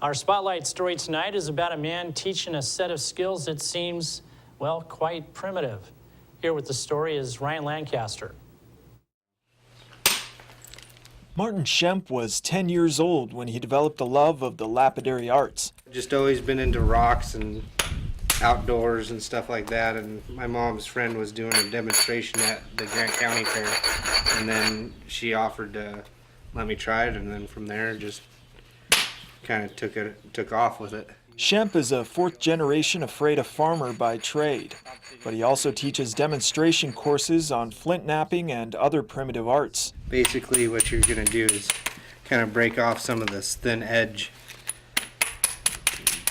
Our spotlight story tonight is about a man teaching a set of skills that seems, well, quite primitive. Here with the story is Ryan Lancaster. Martin Schemp was 10 years old when he developed a love of the lapidary arts. Just always been into rocks and outdoors and stuff like that, and my mom's friend was doing a demonstration at the Grant County Fair, and then she offered to let me try it, and then from there just kind of took off with it. Schemp is a fourth-generation Ephrata farmer by trade, but he also teaches demonstration courses on flint knapping and other primitive arts. Basically what you're going to do is kind of break off some of this thin edge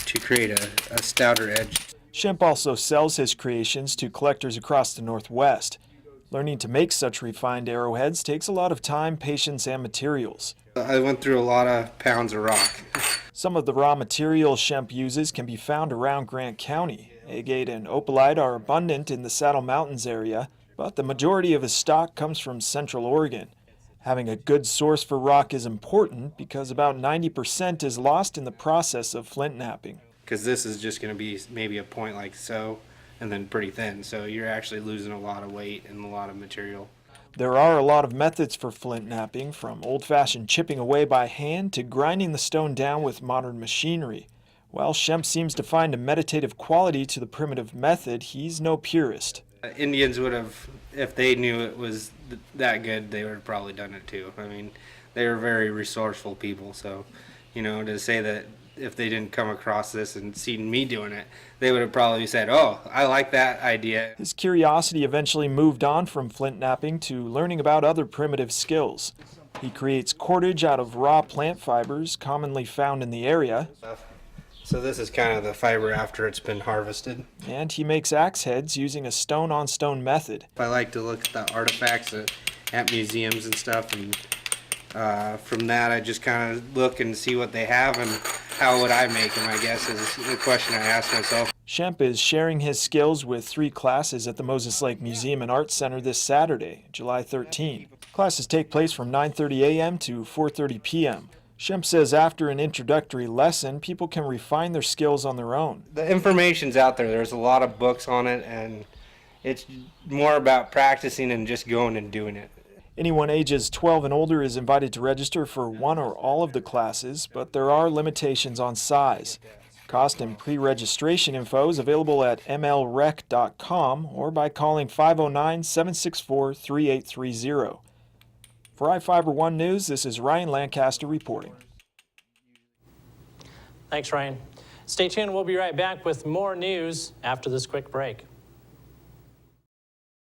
to create a stouter edge. Schemp also sells his creations to collectors across the Northwest. Learning to make such refined arrowheads takes a lot of time, patience, and materials. I went through a lot of pounds of rock. Some of the raw materials Schemp uses can be found around Grant County. Agate and opalite are abundant in the Saddle Mountains area, but the majority of his stock comes from Central Oregon. Having a good source for rock is important because about 90% is lost in the process of flint knapping. Because this is just going to be maybe a point like so, and then pretty thin, so you're actually losing a lot of weight and a lot of material. There are a lot of methods for flint knapping, from old-fashioned chipping away by hand to grinding the stone down with modern machinery. While Schemp seems to find a meditative quality to the primitive method, he's no purist. Indians would have, if they knew it was that good, they would have probably done it too. I mean, they were very resourceful people, so, you know, to say that if they didn't come across this and seen me doing it, they would have probably said, oh, I like that idea. His curiosity eventually moved on from flint knapping to learning about other primitive skills. He creates cordage out of raw plant fibers commonly found in the area. So this is kind of the fiber after it's been harvested. And he makes axe heads using a stone-on-stone method. I like to look at the artifacts at museums and stuff, and from that I just kind of look and see what they have and how would I make them, I guess, is the question I ask myself. Schemp is sharing his skills with 3 classes at the Moses Lake Museum and Arts Center this Saturday, July 13. Classes take place from 9:30 a.m. to 4:30 p.m. Schemp says after an introductory lesson, people can refine their skills on their own. The information's out there. There's a lot of books on it, and it's more about practicing and just going and doing it. Anyone ages 12 and older is invited to register for one or all of the classes, but there are limitations on size. Cost and pre-registration info is available at mlrec.com or by calling 509-764-3830. For iFIBER 1 News, this is Ryan Lancaster reporting. Thanks, Ryan. Stay tuned. We'll be right back with more news after this quick break.